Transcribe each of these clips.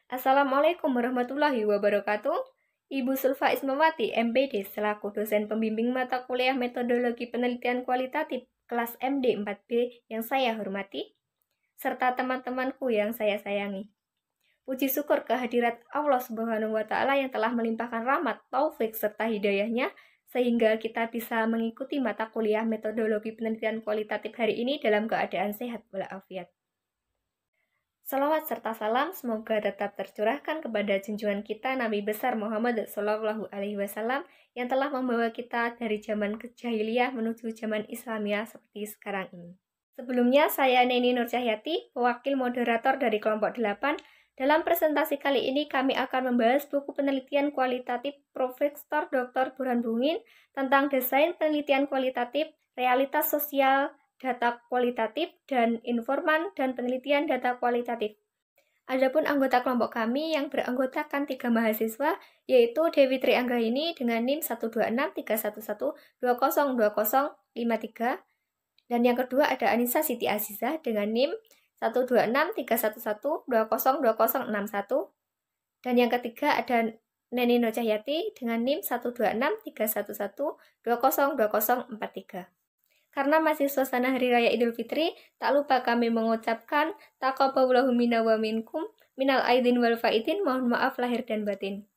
Assalamualaikum warahmatullahi wabarakatuh. Ibu Sulfa Ismawati, MPD, selaku dosen pembimbing mata kuliah Metodologi Penelitian Kualitatif kelas MD 4B yang saya hormati, serta teman-temanku yang saya sayangi. Puji syukur kehadirat Allah Subhanahu wa Ta'ala yang telah melimpahkan rahmat, taufik, serta hidayahnya sehingga kita bisa mengikuti mata kuliah Metodologi Penelitian Kualitatif hari ini dalam keadaan sehat walafiat. Salawat serta salam semoga tetap tercurahkan kepada junjungan kita Nabi besar Muhammad Shallallahu Alaihi Wasallam yang telah membawa kita dari zaman kejahiliyah menuju zaman Islamiyah seperti sekarang ini. Sebelumnya, saya Neni Nur Cahyati, wakil moderator dari kelompok 8. Dalam presentasi kali ini kami akan membahas buku penelitian kualitatif Profesor Dr. Burhan Bungin tentang desain penelitian kualitatif, realitas sosial, data kualitatif, dan informan dan penelitian data kualitatif. Adapun anggota kelompok kami yang beranggotakan 3 mahasiswa, yaitu Dewi Trianggraini dengan NIM 1263112202053, dan yang kedua ada Anissa Siti Azizah dengan NIM 1263112202061, dan yang ketiga ada Neni Nur Cahyati dengan NIM 1263112202043. Karena masih suasana Hari Raya Idul Fitri, tak lupa kami mengucapkan taqabbalallahu minna wa minkum minal aidin wal faidin, mohon maaf lahir dan batin.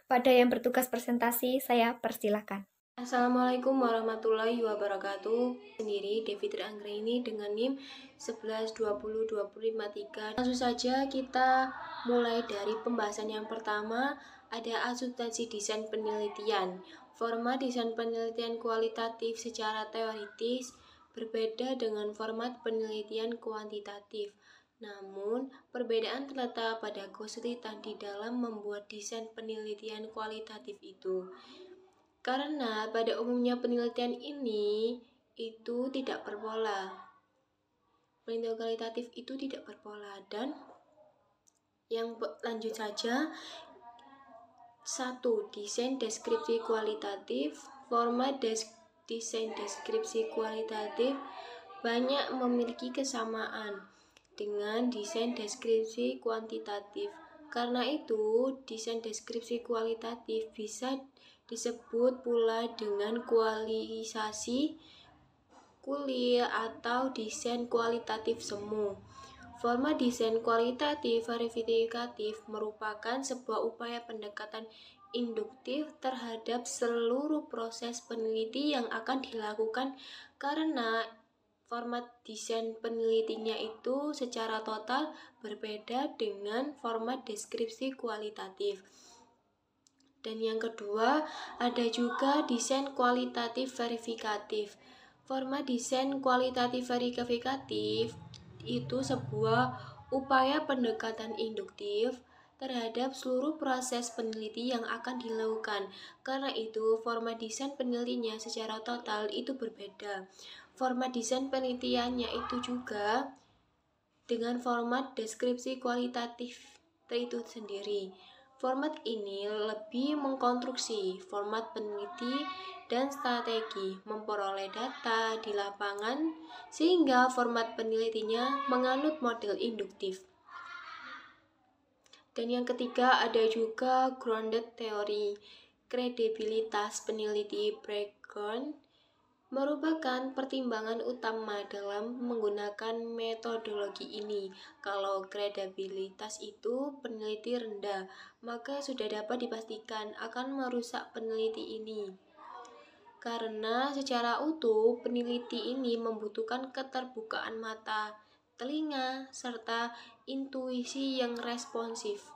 Kepada yang bertugas presentasi, saya persilakan. Assalamualaikum warahmatullahi wabarakatuh. Sendiri Devi Trianggraini dengan NIM 11202053. Langsung saja kita mulai dari pembahasan yang pertama, ada akuntansi desain penelitian. Format desain penelitian kualitatif secara teoritis berbeda dengan format penelitian kuantitatif. Namun, perbedaan terletak pada kesulitan di dalam membuat desain penelitian kualitatif itu. Karena pada umumnya penelitian ini itu tidak berpola. Penelitian kualitatif itu tidak berpola. Dan yang lanjut saja, 1. Desain deskripsi kualitatif. Format desain deskripsi kualitatif banyak memiliki kesamaan dengan desain deskripsi kuantitatif. Karena itu, desain deskripsi kualitatif bisa disebut pula dengan kualisasi kuliah atau desain kualitatif semu. Format desain kualitatif verifikatif merupakan sebuah upaya pendekatan induktif terhadap seluruh proses peneliti yang akan dilakukan, karena format desain penelitinya itu secara total berbeda dengan format deskripsi kualitatif. Dan yang kedua, ada juga desain kualitatif verifikatif. Format desain kualitatif verifikatif itu sebuah upaya pendekatan induktif terhadap seluruh proses peneliti yang akan dilakukan. Karena itu, format desain penelitinya secara total itu berbeda. Format desain penelitiannya itu juga dengan format deskripsi kualitatif itu sendiri. Format ini lebih mengkonstruksi format peneliti dan strategi memperoleh data di lapangan, sehingga format penelitinya menganut model induktif. Dan yang ketiga ada juga grounded theory. Kredibilitas peneliti background merupakan pertimbangan utama dalam menggunakan metodologi ini. Kalau kredibilitas itu peneliti rendah, maka sudah dapat dipastikan akan merusak peneliti ini. Karena secara utuh, peneliti ini membutuhkan keterbukaan mata, telinga, serta intuisi yang responsif.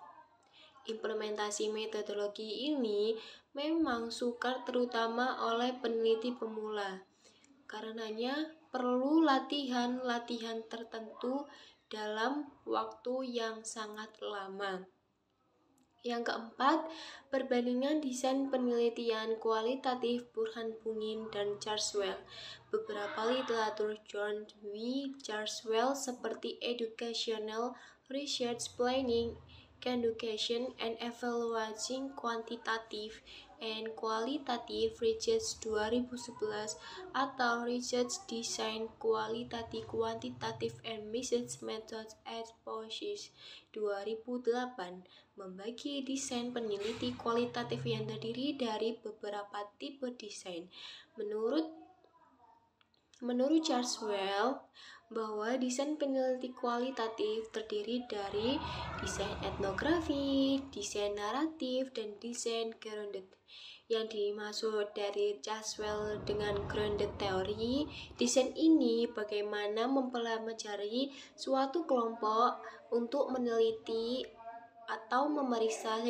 Implementasi metodologi ini memang sukar terutama oleh peneliti pemula. Karenanya perlu latihan-latihan tertentu dalam waktu yang sangat lama. Yang keempat, perbandingan desain penelitian kualitatif Burhan Bungin dan Charles-Well. Beberapa literatur John W. Charles-Well seperti Educational Research Planning, Conduction and Evaluating Quantitative and Qualitative Research 2011 atau Research Design Qualitative and Research Methods Exposures 2008 membagi desain peneliti kualitatif yang terdiri dari beberapa tipe desain. Menurut Charles bahwa desain peneliti kualitatif terdiri dari desain etnografi, desain naratif, dan desain grounded. Yang dimaksud dari Charles dengan grounded theory, desain ini bagaimana mempelajari suatu kelompok untuk meneliti atau memeriksa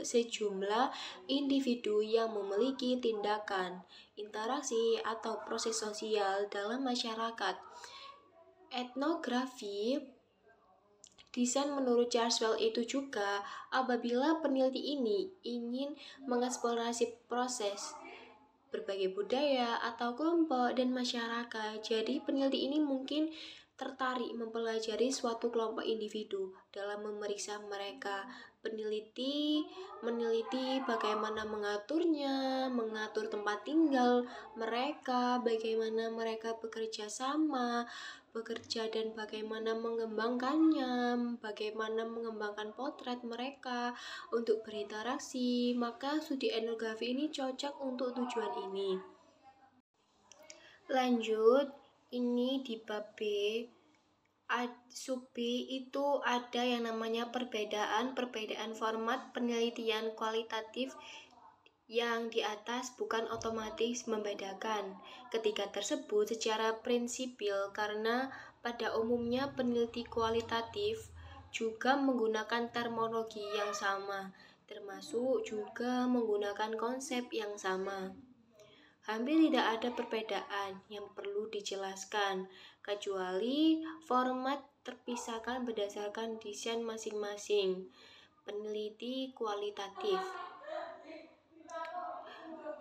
sejumlah individu yang memiliki tindakan, interaksi, atau proses sosial dalam masyarakat. Etnografi desain menurut Charles itu juga apabila peneliti ini ingin mengeksplorasi proses berbagai budaya atau kelompok dan masyarakat. Jadi peneliti ini mungkin tertarik mempelajari suatu kelompok individu dalam memeriksa mereka. Peneliti meneliti bagaimana mengaturnya, mengatur tempat tinggal mereka, bagaimana mereka bekerja dan bagaimana mengembangkannya, bagaimana mengembangkan potret mereka untuk berinteraksi. Maka studi etnografi ini cocok untuk tujuan ini. Lanjut, ini di bab B, sub B itu ada yang namanya perbedaan format penelitian kualitatif. Yang di atas bukan otomatis membedakan ketiga tersebut secara prinsipil karena pada umumnya peneliti kualitatif juga menggunakan terminologi yang sama, termasuk juga menggunakan konsep yang sama. Hampir tidak ada perbedaan yang perlu dijelaskan, kecuali format terpisahkan berdasarkan desain masing-masing peneliti kualitatif.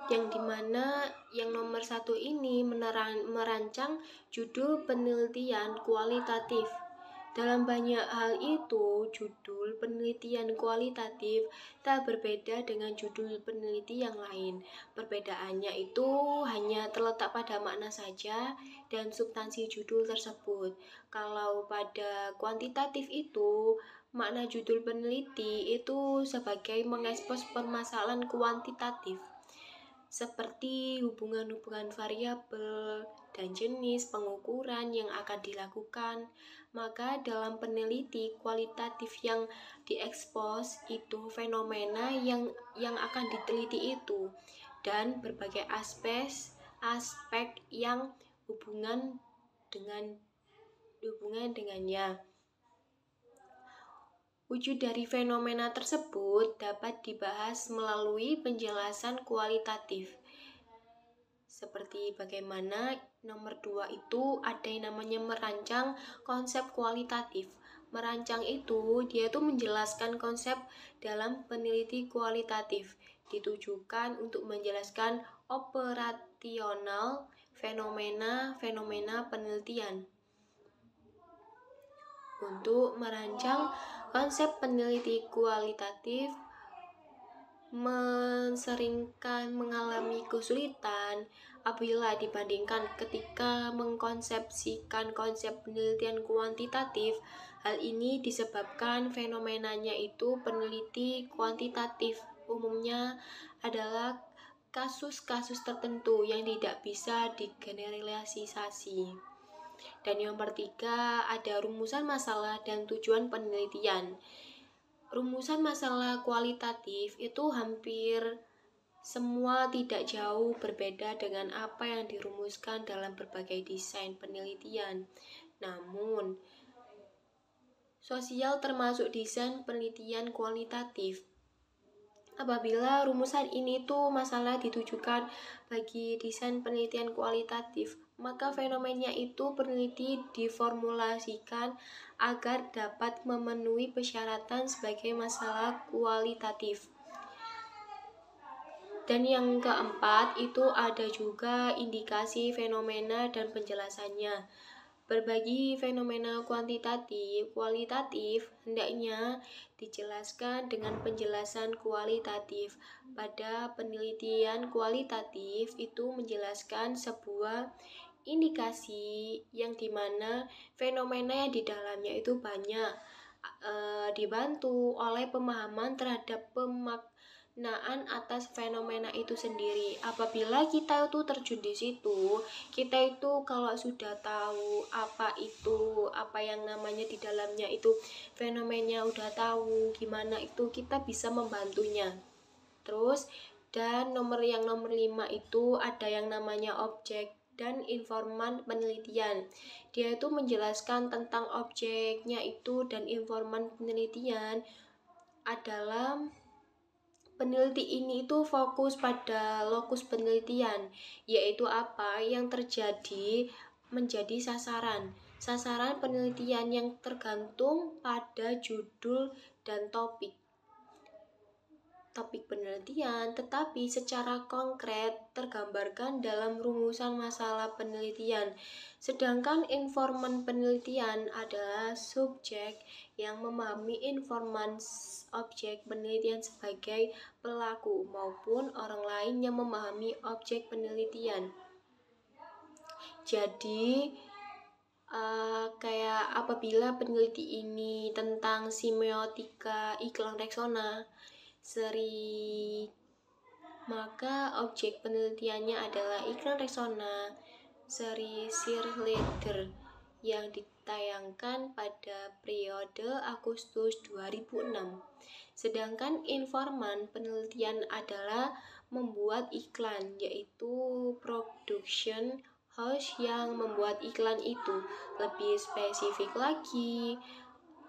Yang dimana yang nomor 1 ini merancang judul penelitian kualitatif. Dalam banyak hal itu, judul penelitian kualitatif tak berbeda dengan judul peneliti yang lain. Perbedaannya itu hanya terletak pada makna saja dan substansi judul tersebut. Kalau pada kuantitatif itu, makna judul peneliti itu sebagai mengekspos permasalahan kuantitatif, seperti hubungan-hubungan variabel dan jenis pengukuran yang akan dilakukan. Maka dalam peneliti kualitatif yang diekspos itu fenomena yang akan diteliti itu dan berbagai aspek yang hubungan dengannya. Wujud dari fenomena tersebut dapat dibahas melalui penjelasan kualitatif. Seperti bagaimana nomor 2 itu ada yang namanya merancang konsep kualitatif. Merancang itu dia tuh menjelaskan konsep dalam peneliti kualitatif, ditujukan untuk menjelaskan operasional fenomena penelitian. Untuk merancang konsep peneliti kualitatif seringkan mengalami kesulitan apabila dibandingkan ketika mengkonsepsikan konsep penelitian kuantitatif. Hal ini disebabkan fenomenanya itu peneliti kuantitatif umumnya adalah kasus-kasus tertentu yang tidak bisa digeneralisasi. Dan yang ketiga, ada rumusan masalah dan tujuan penelitian. Rumusan masalah kualitatif itu hampir semua tidak jauh berbeda dengan apa yang dirumuskan dalam berbagai desain penelitian. Namun, sosial termasuk desain penelitian kualitatif. Apabila rumusan ini tuh masalah ditujukan bagi desain penelitian kualitatif, maka fenomena itu peneliti diformulasikan agar dapat memenuhi persyaratan sebagai masalah kualitatif. Dan yang keempat itu ada juga indikasi fenomena dan penjelasannya. Berbagi fenomena kualitatif hendaknya dijelaskan dengan penjelasan kualitatif. Pada penelitian kualitatif itu menjelaskan sebuah indikasi yang dimana fenomena yang di dalamnya itu banyak dibantu oleh pemahaman terhadap pemaknaan atas fenomena itu sendiri. Apabila kita itu terjun di situ, kita itu kalau sudah tahu apa yang namanya di dalamnya itu fenomenanya udah tahu gimana itu, kita bisa membantunya. Terus nomor 5 itu ada yang namanya objek dan informan penelitian. Dia itu menjelaskan tentang objeknya itu, dan informan penelitian adalah peneliti ini itu fokus pada lokus penelitian, yaitu apa yang terjadi menjadi sasaran. Sasaran penelitian yang tergantung pada judul dan topik penelitian, tetapi secara konkret tergambarkan dalam rumusan masalah penelitian. Sedangkan informan penelitian adalah subjek yang memahami informan objek penelitian sebagai pelaku maupun orang lain yang memahami objek penelitian. Jadi kayak apabila peneliti ini tentang semiotika iklan reksona seri, maka objek penelitiannya adalah iklan reksona seri Sir Leader yang ditayangkan pada periode Agustus 2006. Sedangkan informan penelitian adalah membuat iklan, yaitu production house yang membuat iklan itu. Lebih spesifik lagi,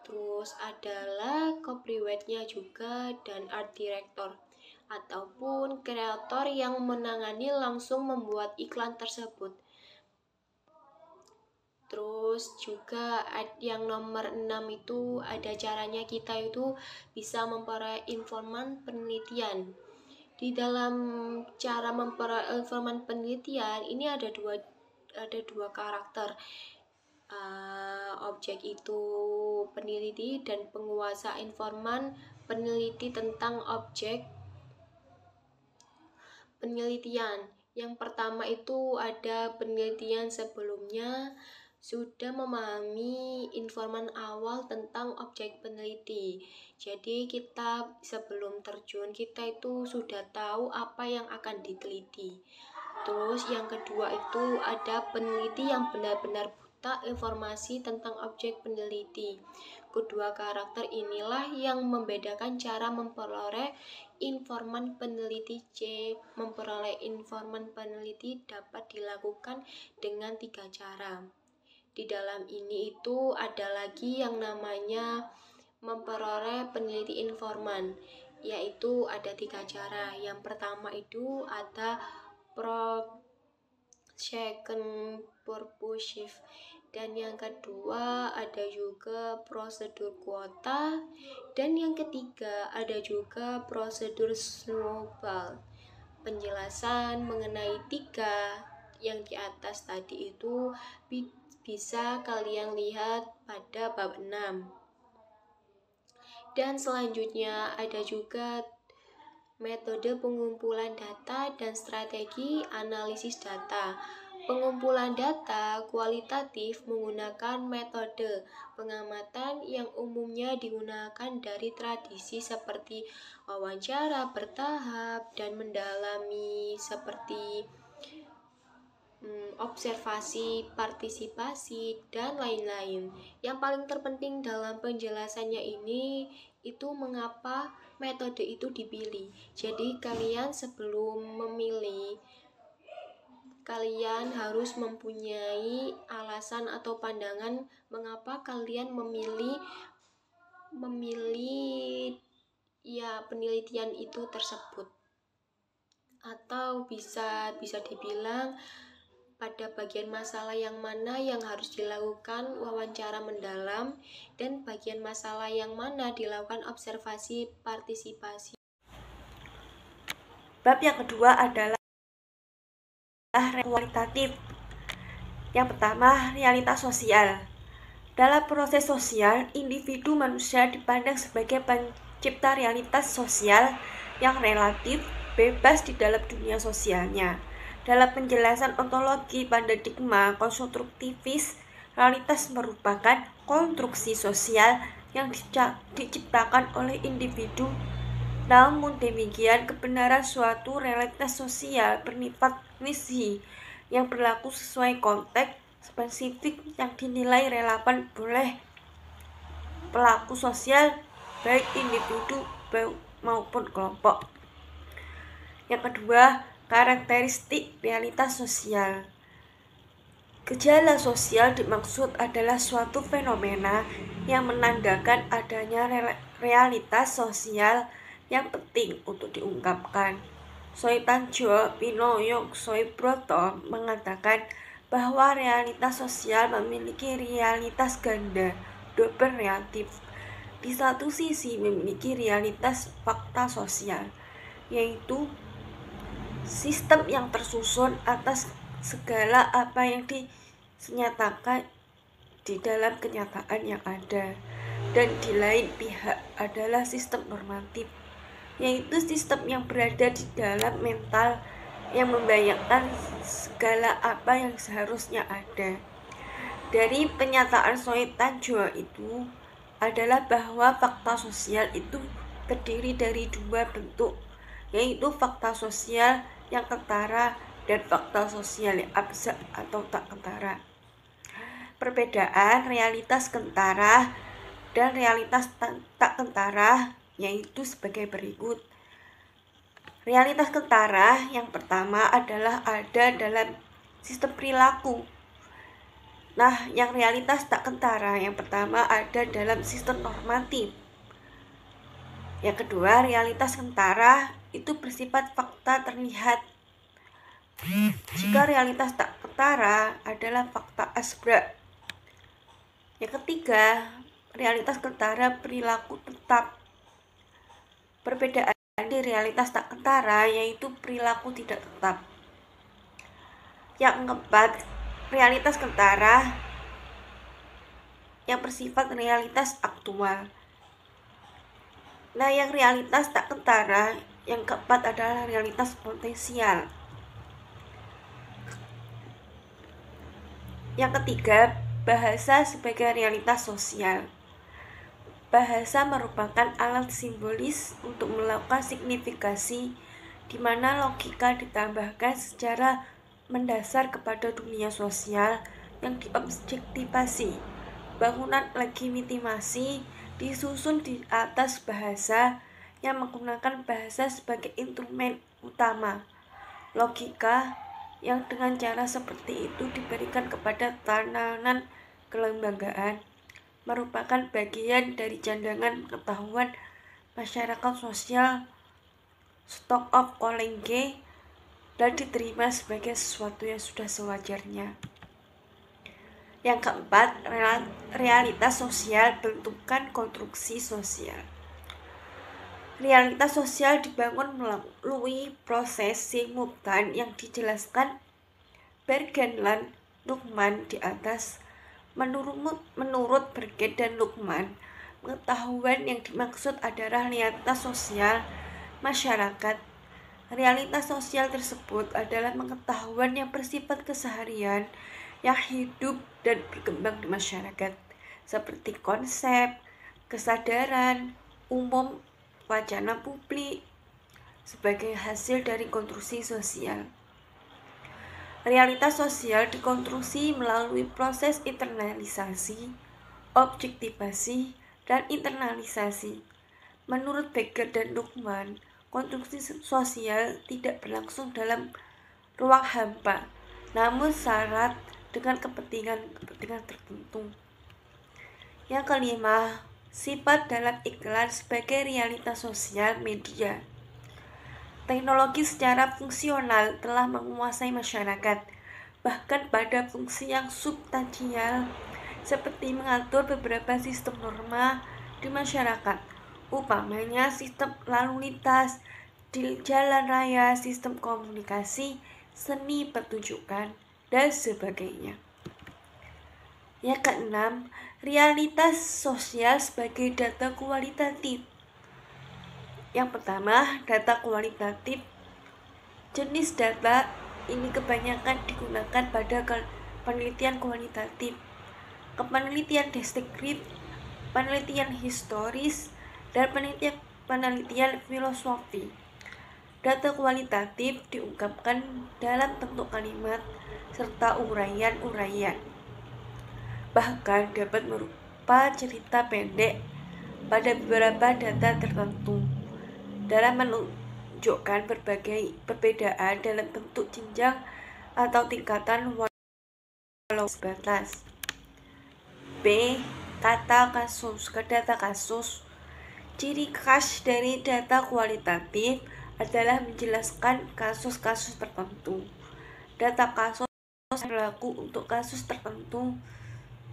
terus adalah copywriter-nya juga dan art director ataupun kreator yang menangani langsung membuat iklan tersebut. Terus juga yang nomor 6 itu ada caranya kita itu bisa memperoleh informan penelitian. Di dalam cara memperoleh informan penelitian ini ada dua karakter. Objek itu peneliti dan penguasa informan peneliti tentang objek penelitian. Yang pertama itu ada penelitian sebelumnya sudah memahami informan awal tentang objek peneliti. Jadi kita sebelum terjun kita itu sudah tahu apa yang akan diteliti. Terus yang kedua itu ada peneliti yang benar-benar informasi tentang objek peneliti. Kedua karakter inilah yang membedakan cara memperoleh informan peneliti. Memperoleh informan peneliti dapat dilakukan dengan 3 cara. Di dalam ini itu ada lagi yang namanya memperoleh peneliti informan, yaitu ada 3 cara. Yang pertama itu ada second purposive, dan yang kedua ada juga prosedur kuota, dan yang ketiga ada juga prosedur snowball. Penjelasan mengenai 3 yang di atas tadi itu bisa kalian lihat pada bab 6. Dan selanjutnya ada juga metode pengumpulan data dan strategi analisis data. Pengumpulan data kualitatif menggunakan metode pengamatan yang umumnya digunakan dari tradisi seperti wawancara bertahap dan mendalami seperti observasi, partisipasi, dan lain-lain. Yang paling terpenting dalam penjelasannya ini itu mengapa metode itu dipilih. Jadi kalian sebelum memilih, kalian harus mempunyai alasan atau pandangan mengapa kalian memilih ya penelitian itu tersebut. Atau bisa dibilang pada bagian masalah yang mana yang harus dilakukan wawancara mendalam dan bagian masalah yang mana dilakukan observasi partisipasi. Bab yang kedua adalah kualitatif. Yang pertama, realitas sosial. Dalam proses sosial, individu manusia dipandang sebagai pencipta realitas sosial yang relatif bebas di dalam dunia sosialnya. Dalam penjelasan ontologi paradigma konstruktivis, realitas merupakan konstruksi sosial yang diciptakan oleh individu. Namun demikian, kebenaran suatu realitas sosial bersifat nisbi yang berlaku sesuai konteks spesifik yang dinilai relevan oleh pelaku sosial, baik individu maupun kelompok. Yang kedua, karakteristik realitas sosial. Gejala sosial dimaksud adalah suatu fenomena yang menandakan adanya realitas sosial yang penting untuk diungkapkan. Soitanjo Pinoyok Soibroto mengatakan bahwa realitas sosial memiliki realitas ganda, double relatif. Di satu sisi memiliki realitas fakta sosial, yaitu sistem yang tersusun atas segala apa yang dinyatakan di dalam kenyataan yang ada. Dan di lain pihak adalah sistem normatif, yaitu sistem yang berada di dalam mental yang membayangkan segala apa yang seharusnya ada. Dari pernyataan Soitanjo itu adalah bahwa fakta sosial itu terdiri dari dua bentuk, yaitu fakta sosial yang kentara dan fakta sosial yang abstrak atau tak kentara. Perbedaan realitas kentara dan realitas tak kentara yaitu sebagai berikut. Realitas kentara yang pertama adalah ada dalam sistem perilaku. Nah, yang realitas tak kentara yang pertama ada dalam sistem normatif. Yang kedua, realitas kentara itu bersifat fakta terlihat. Jika realitas tak kentara adalah fakta abstrak. Yang ketiga, realitas kentara perilaku tetap. Perbedaan di realitas tak kentara yaitu perilaku tidak tetap. Yang keempat, realitas kentara yang bersifat realitas aktual. Nah, yang realitas tak kentara yang keempat adalah realitas potensial. Yang ketiga, bahasa sebagai realitas sosial. Bahasa merupakan alat simbolis untuk melakukan signifikasi di mana logika ditambahkan secara mendasar kepada dunia sosial yang diobjektivasi. Bangunan legitimasi disusun di atas bahasa yang menggunakan bahasa sebagai instrumen utama. Logika yang dengan cara seperti itu diberikan kepada tatanan kelembagaan merupakan bagian dari cadangan pengetahuan masyarakat sosial stock of knowledge dan diterima sebagai sesuatu yang sudah sewajarnya. Yang keempat, realitas sosial bentukan konstruksi sosial. Realitas sosial dibangun melalui proses simultan yang dijelaskan Bergen dan Luhmann di atas. Menurut Bergen dan Luhmann, pengetahuan yang dimaksud adalah realitas sosial masyarakat. Realitas sosial tersebut adalah pengetahuan yang bersifat keseharian yang hidup dan berkembang di masyarakat, seperti konsep, kesadaran umum, wacana publik, sebagai hasil dari konstruksi sosial. Realitas sosial dikonstruksi melalui proses internalisasi, objektivasi, dan internalisasi. Menurut Bergen dan Luhmann, konstruksi sosial tidak berlangsung dalam ruang hampa, namun syarat dengan kepentingan tertentu. Yang kelima, sifat dalam iklan sebagai realitas sosial media. Teknologi secara fungsional telah menguasai masyarakat, bahkan pada fungsi yang substansial, seperti mengatur beberapa sistem norma di masyarakat, umpamanya sistem lalu lintas di jalan raya, sistem komunikasi, seni pertunjukan, dan sebagainya. Yang keenam, realitas sosial sebagai data kualitatif. Yang pertama, data kualitatif. Jenis data ini kebanyakan digunakan pada penelitian kualitatif, penelitian deskriptif, penelitian historis, dan penelitian filosofi. Data kualitatif diungkapkan dalam bentuk kalimat serta uraian-uraian. Bahkan dapat berupa cerita pendek pada beberapa data tertentu dalam menunjukkan berbagai perbedaan dalam bentuk jenjang atau tingkatan walau sebatas. B. Data kasus. Ciri khas dari data kualitatif adalah menjelaskan kasus-kasus tertentu. Data kasus berlaku untuk kasus tertentu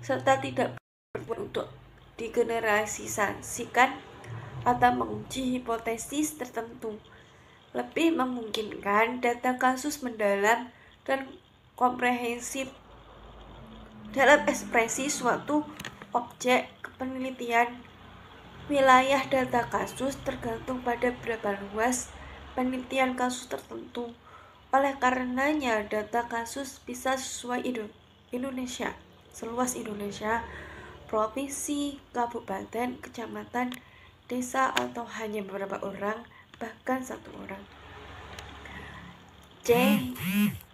serta tidak berfungsi untuk digeneralisasikan atau menguji hipotesis tertentu. Lebih memungkinkan data kasus mendalam dan komprehensif dalam ekspresi suatu objek penelitian. Wilayah data kasus tergantung pada berapa luas penelitian kasus tertentu. Oleh karenanya, data kasus bisa seluas Indonesia, provinsi, kabupaten, kecamatan, desa, atau hanya beberapa orang, bahkan satu orang. C.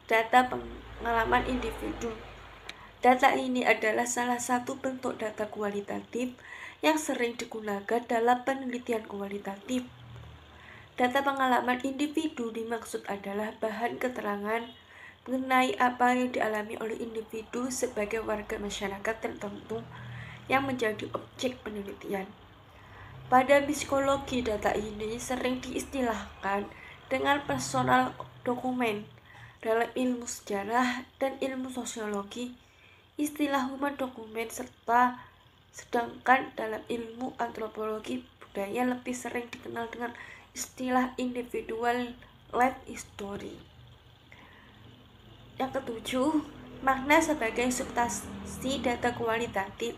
Data pengalaman individu. Data ini adalah salah satu bentuk data kualitatif yang sering digunakan dalam penelitian kualitatif. Data pengalaman individu dimaksud adalah bahan keterangan mengenai apa yang dialami oleh individu sebagai warga masyarakat tertentu yang menjadi objek penelitian. Pada psikologi, data ini sering diistilahkan dengan personal dokumen. Dalam ilmu sejarah dan ilmu sosiologi, istilah human dokumen sedangkan dalam ilmu antropologi budaya lebih sering dikenal dengan istilah individual life history. Yang ketujuh, makna sebagai substansi data kualitatif.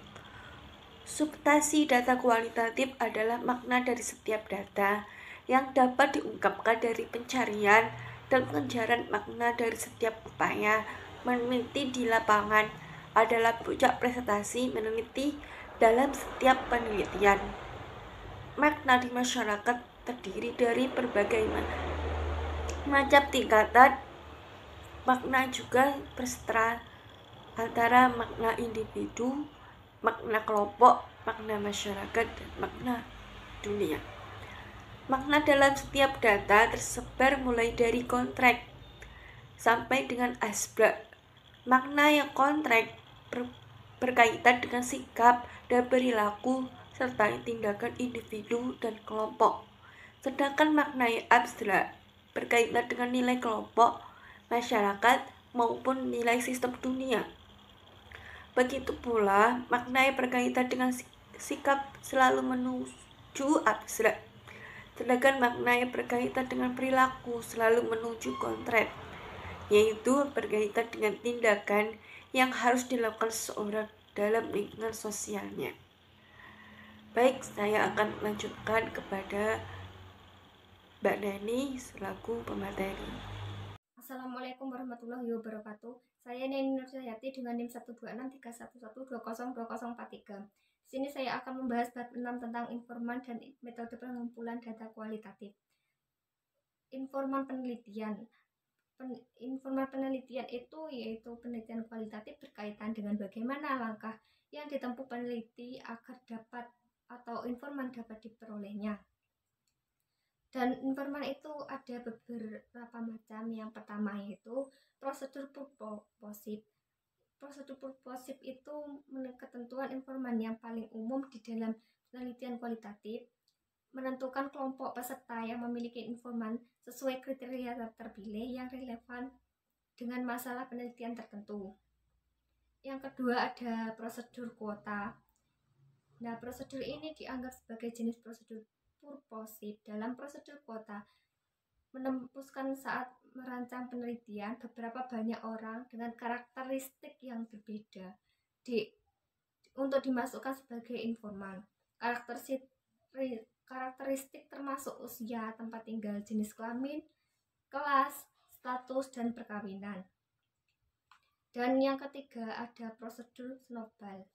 Substansi data kualitatif adalah makna dari setiap data yang dapat diungkapkan dari pencarian dan pengejaran makna dari setiap upaya meneliti di lapangan adalah puncak prestasi meneliti dalam setiap penelitian. Makna di masyarakat terdiri dari berbagai macam tingkatan makna, juga bersetara antara makna individu, makna kelompok, makna masyarakat, dan makna dunia. Makna dalam setiap data tersebar mulai dari kontrak sampai dengan asbak. Makna yang kontrak berkaitan dengan sikap dan perilaku serta tindakan individu dan kelompok. Sedangkan makna yang abstrak berkaitan dengan nilai kelompok, masyarakat, maupun nilai sistem dunia. Begitu pula, makna yang berkaitan dengan sikap selalu menuju abstrak. Sedangkan makna yang berkaitan dengan perilaku selalu menuju kontrak, yaitu berkaitan dengan tindakan yang harus dilakukan seseorang dalam lingkungan sosialnya. Baik, saya akan melanjutkan kepada Mbak Nani selaku pemateri. Assalamualaikum warahmatullahi wabarakatuh. Saya Neni Nurjayati dengan NIM 12631112043. Di sini saya akan membahas bab 6 tentang informan dan metode pengumpulan data kualitatif. Informan penelitian. Informan penelitian itu yaitu penelitian kualitatif berkaitan dengan bagaimana langkah yang ditempuh peneliti agar dapat atau informan dapat diperolehnya. Dan informan itu ada beberapa macam. Yang pertama yaitu prosedur purposif. Prosedur purposif itu ketentuan informan yang paling umum di dalam penelitian kualitatif, menentukan kelompok peserta yang memiliki informan sesuai kriteria terpilih yang relevan dengan masalah penelitian tertentu. Yang kedua ada prosedur kuota. Nah, prosedur ini dianggap sebagai jenis prosedur purposif. Dalam prosedur kuota menembuskan saat merancang penelitian beberapa banyak orang dengan karakteristik yang berbeda untuk dimasukkan sebagai informan. Karakteristik termasuk usia, tempat tinggal, jenis kelamin, kelas, status, dan perkawinan. Dan yang ketiga ada prosedur snowball.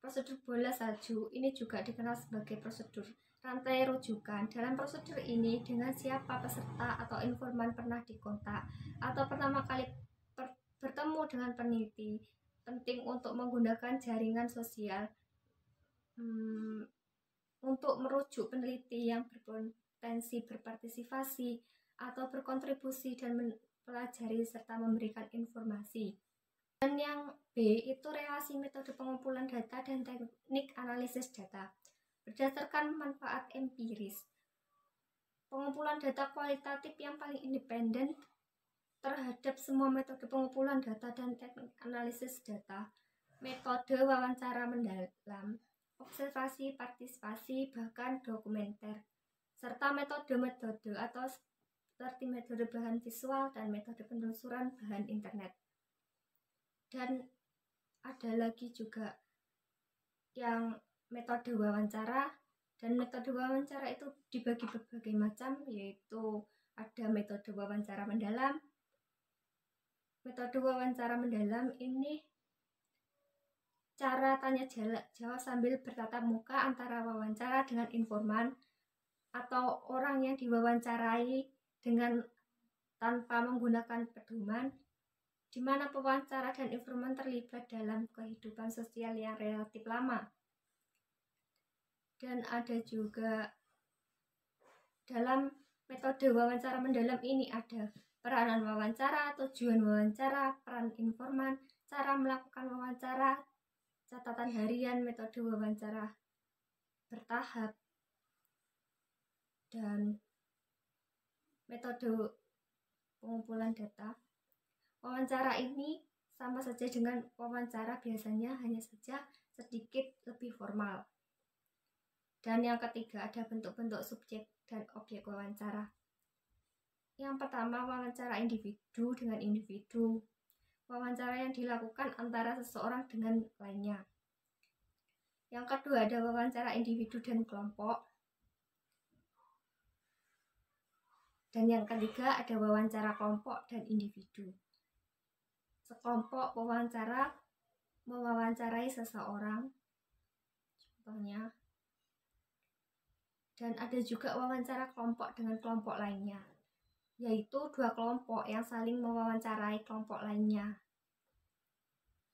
Prosedur bola salju ini juga dikenal sebagai prosedur rantai rujukan. Dalam prosedur ini, dengan siapa peserta atau informan pernah dikontak atau pertama kali bertemu dengan peneliti, penting untuk menggunakan jaringan sosial untuk merujuk peneliti yang berpotensi berpartisipasi atau berkontribusi dan mempelajari serta memberikan informasi. Dan yang B itu relasi metode pengumpulan data dan teknik analisis data. Berdasarkan manfaat empiris, pengumpulan data kualitatif yang paling independen terhadap semua metode pengumpulan data dan teknik analisis data, metode wawancara mendalam, observasi, partisipasi, bahkan dokumenter, serta metode-metode atau seperti metode bahan visual dan metode penelusuran bahan internet. Dan ada lagi juga yang metode wawancara, dan metode wawancara itu dibagi berbagai macam, yaitu ada metode wawancara mendalam. Metode wawancara mendalam ini cara tanya jawab sambil bertatap muka antara wawancara dengan informan atau orang yang diwawancarai dengan tanpa menggunakan pedoman, di mana pewawancara dan informan terlibat dalam kehidupan sosial yang relatif lama. Dan ada juga dalam metode wawancara mendalam ini ada peranan wawancara, tujuan wawancara, peran informan, cara melakukan wawancara, catatan harian, metode wawancara bertahap, dan metode pengumpulan data. Wawancara ini sama saja dengan wawancara biasanya, hanya saja sedikit lebih formal. Dan yang ketiga ada bentuk-bentuk subjek dan objek wawancara. Yang pertama, wawancara individu dengan individu. Wawancara yang dilakukan antara seseorang dengan lainnya. Yang kedua ada wawancara individu dan kelompok. Dan yang ketiga ada wawancara kelompok dan individu. Sekelompok wawancara mewawancarai seseorang, contohnya. Dan ada juga wawancara kelompok dengan kelompok lainnya, yaitu dua kelompok yang saling mewawancarai kelompok lainnya.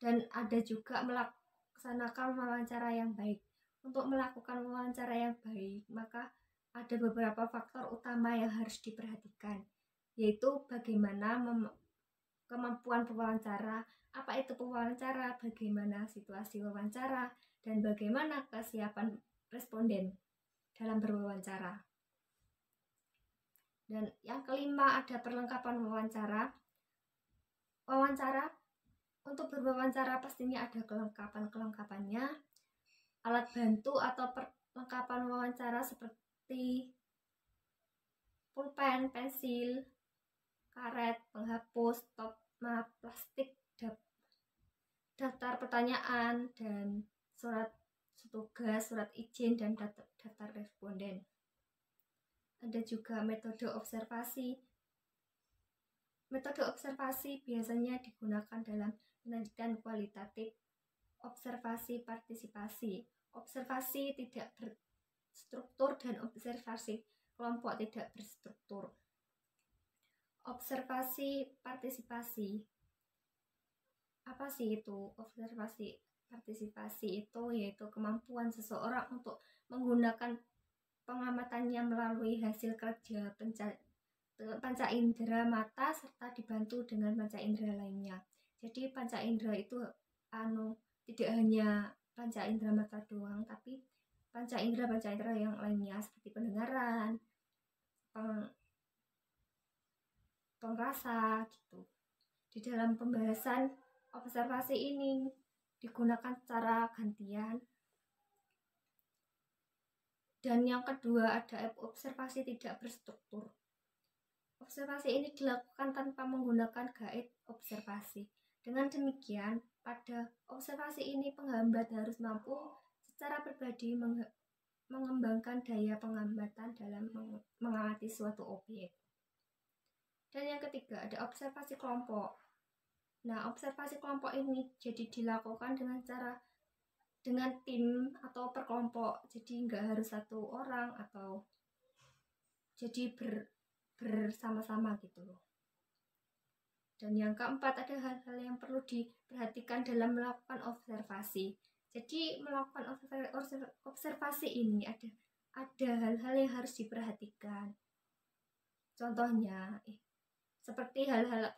Dan ada juga melaksanakan wawancara yang baik. Untuk melakukan wawancara yang baik, maka ada beberapa faktor utama yang harus diperhatikan, yaitu bagaimana kemampuan pewawancara, apa itu pewawancara, bagaimana situasi wawancara, dan bagaimana kesiapan responden dalam berwawancara. Dan yang kelima ada perlengkapan wawancara. Untuk berwawancara pastinya ada kelengkapannya, alat bantu atau perlengkapan wawancara seperti pulpen, pensil, karet, penghapus, stop map, plastik, daftar pertanyaan, dan surat tugas, surat izin, dan daftar responden. Ada juga metode observasi. Metode observasi biasanya digunakan dalam penelitian kualitatif. Observasi partisipasi. Observasi tidak berstruktur dan observasi kelompok tidak berstruktur. Observasi partisipasi. Apa sih itu observasi partisipasi? Itu yaitu kemampuan seseorang untuk menggunakan pengamatannya melalui hasil kerja panca indera mata serta dibantu dengan panca indera lainnya. Jadi panca indera itu tidak hanya panca indera mata doang, tapi panca indera yang lainnya seperti pendengaran, pengrasa gitu. Di dalam pembahasan observasi ini digunakan secara gantian. Dan yang kedua ada observasi tidak berstruktur. Observasi ini dilakukan tanpa menggunakan guide observasi. Dengan demikian, Pada observasi ini, penggambat harus mampu secara pribadi mengembangkan daya pengamatan dalam mengamati suatu objek. Dan yang ketiga, ada observasi kelompok. Nah, observasi kelompok ini jadi dilakukan dengan tim atau per kelompok. Jadi nggak harus satu orang atau jadi bersama-sama gitu loh. Dan yang keempat, ada hal-hal yang perlu diperhatikan dalam melakukan observasi. Jadi melakukan observasi ini ada hal-hal yang harus diperhatikan. Contohnya, seperti hal-hal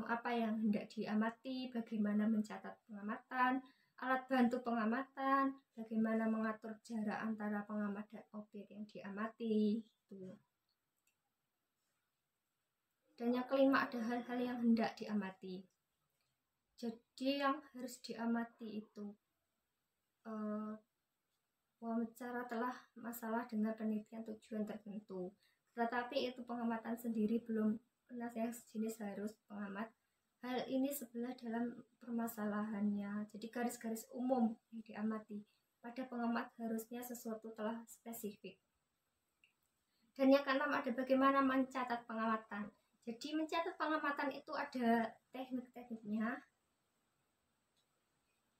apa yang hendak diamati, bagaimana mencatat pengamatan, alat bantu pengamatan, bagaimana mengatur jarak antara pengamat dan objek yang diamati, gitu. Dan yang kelima, ada hal-hal yang hendak diamati. Jadi yang harus diamati itu wawancara telah masalah dengan penelitian tujuan tertentu. Tetapi itu pengamatan sendiri belum pernah yang sejenis harus pengamat. Hal ini sebelah dalam permasalahannya. Jadi garis-garis umum yang diamati. Pada pengamat harusnya sesuatu telah spesifik. Dan yang keenam, ada bagaimana mencatat pengamatan. Jadi mencatat pengamatan itu ada teknik-tekniknya.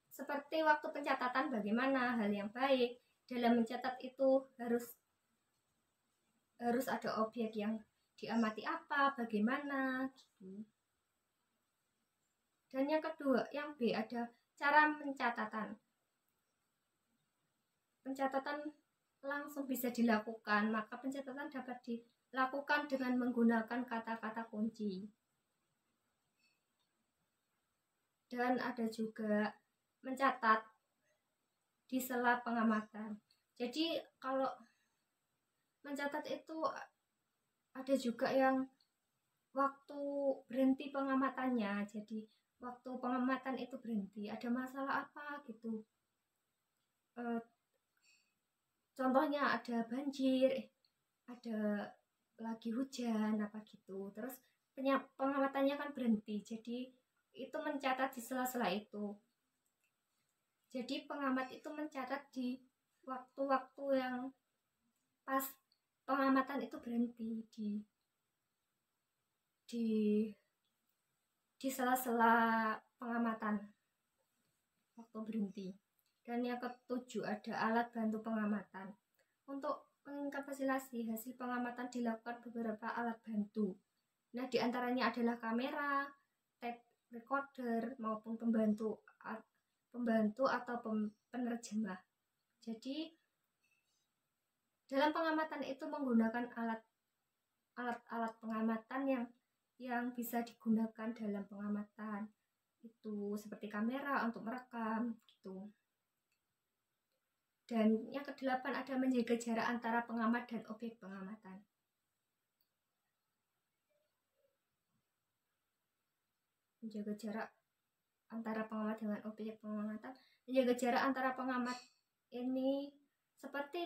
Seperti waktu pencatatan, bagaimana hal yang baik dalam mencatat itu harus ada objek yang diamati apa, bagaimana gitu. Dan yang kedua, yang B, ada cara pencatatan. Pencatatan langsung bisa dilakukan, maka pencatatan dapat dilakukan dengan menggunakan kata-kata kunci. Dan ada juga mencatat di sela pengamatan. Jadi kalau mencatat itu ada juga yang waktu berhenti pengamatannya. Jadi waktu pengamatan itu berhenti, ada masalah apa gitu. Contohnya ada banjir, ada lagi hujan apa gitu. Terus pengamatannya kan berhenti. Jadi itu mencatat di sela-sela itu. Jadi pengamat itu mencatat di waktu-waktu yang pas pengamatan itu berhenti di sela-sela pengamatan waktu berhenti. Dan yang ketujuh, ada alat bantu pengamatan. Untuk mengkapitulasi hasil pengamatan dilakukan beberapa alat bantu. Nah, diantaranya adalah kamera, tape recorder maupun pembantu atau penerjemah. Jadi dalam pengamatan itu menggunakan alat pengamatan yang bisa digunakan dalam pengamatan itu, seperti kamera untuk merekam gitu. Dan yang kedelapan, ada menjaga jarak antara pengamat dan objek pengamatan. Menjaga jarak antara pengamat dengan objek pengamatan. Menjaga jarak antara pengamat ini seperti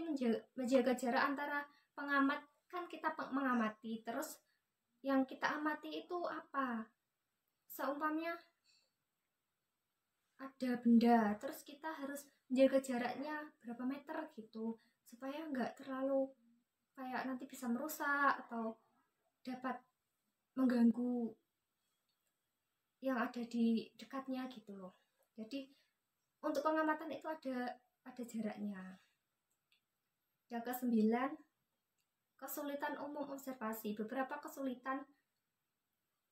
menjaga jarak antara pengamat, kan kita mengamati, terus yang kita amati itu apa? Seumpamanya ada benda, terus kita harus menjaga jaraknya berapa meter gitu, supaya nggak terlalu kayak nanti bisa merusak atau dapat mengganggu yang ada di dekatnya gitu loh. Jadi untuk pengamatan itu ada jaraknya. Yang ke-9, kesulitan umum observasi. Beberapa kesulitan.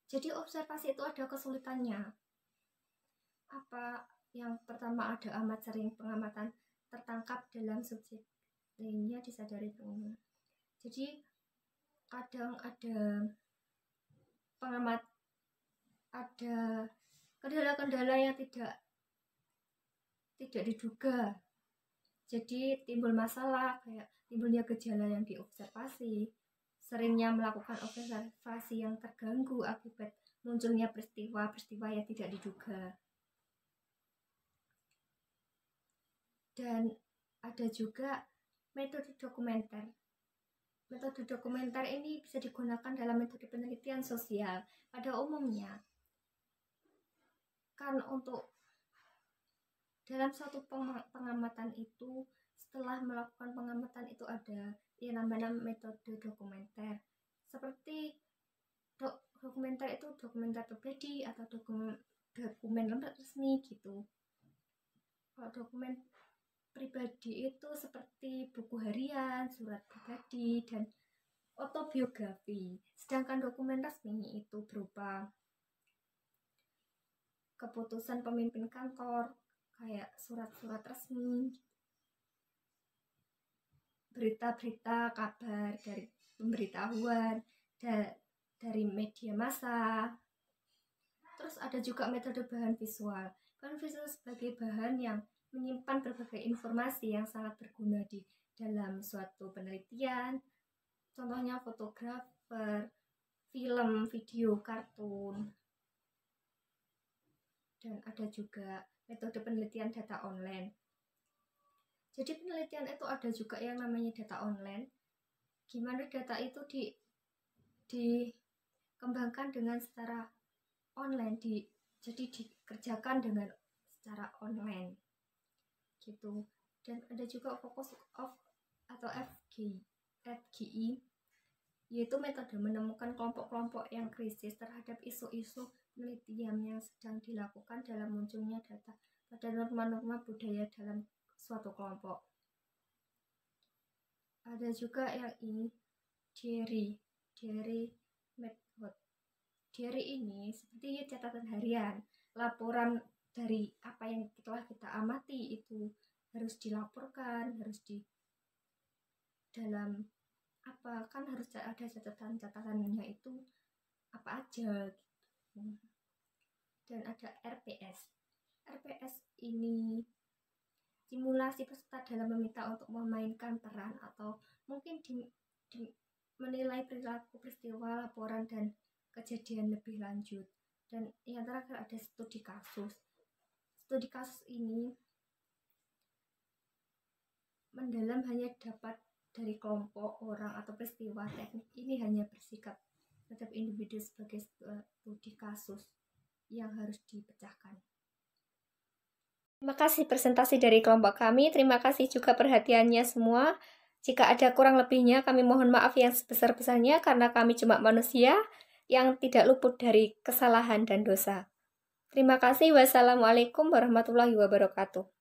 Jadi observasi itu ada kesulitannya. Apa? Yang pertama, ada amat sering pengamatan tertangkap dalam subjek lainnya disadari umum. Jadi kadang ada pengamat, ada kendala-kendala yang tidak diduga. Jadi timbul masalah, kayak timbulnya gejala yang diobservasi, seringnya melakukan observasi yang terganggu akibat munculnya peristiwa-peristiwa yang tidak diduga. Dan ada juga metode dokumenter. Metode dokumenter ini bisa digunakan dalam metode penelitian sosial. Pada umumnya, kan untuk Dalam suatu pengamatan itu, setelah melakukan pengamatan itu ada yang namanya metode dokumenter. Seperti dokumenter itu dokumenter pribadi atau dokumen resmi gitu. Kalau dokumen pribadi itu seperti buku harian, surat pribadi, dan autobiografi. Sedangkan dokumen resmi itu berupa keputusan pemimpin kantor, kayak surat-surat resmi, berita-berita, kabar dari pemberitahuan, dari media massa. Terus ada juga metode bahan visual. Bahan visual sebagai bahan yang menyimpan berbagai informasi yang sangat berguna di dalam suatu penelitian. Contohnya fotografer, film, video, kartun. Dan ada juga metode penelitian data online. Jadi penelitian itu ada juga yang namanya data online. Gimana data itu dikembangkan dengan secara online, jadi dikerjakan dengan secara online gitu. Dan ada juga focus of atau FGI, yaitu metode menemukan kelompok-kelompok yang krisis terhadap isu-isu penelitian yang sedang dilakukan dalam munculnya data pada norma-norma budaya dalam suatu kelompok. Ada juga yang ini diary method. Diary ini seperti catatan harian, laporan dari apa yang telah kita amati itu harus dilaporkan, harus di dalam apa, kan harus ada catatan-catatannya itu apa aja gitu. Dan ada RPS. RPS ini simulasi peserta dalam meminta untuk memainkan peran atau mungkin menilai perilaku, peristiwa, laporan, dan kejadian lebih lanjut. Dan yang terakhir ada studi kasus. Studi kasus ini mendalam hanya dapat dari kelompok orang atau peristiwa. Teknik ini hanya bersikap terhadap individu sebagai studi kasus yang harus dipecahkan. Terima kasih presentasi dari kelompok kami. Terima kasih juga perhatiannya semua. Jika ada kurang lebihnya, kami mohon maaf yang sebesar-besarnya karena kami cuma manusia yang tidak luput dari kesalahan dan dosa. Terima kasih. Wassalamualaikum warahmatullahi wabarakatuh.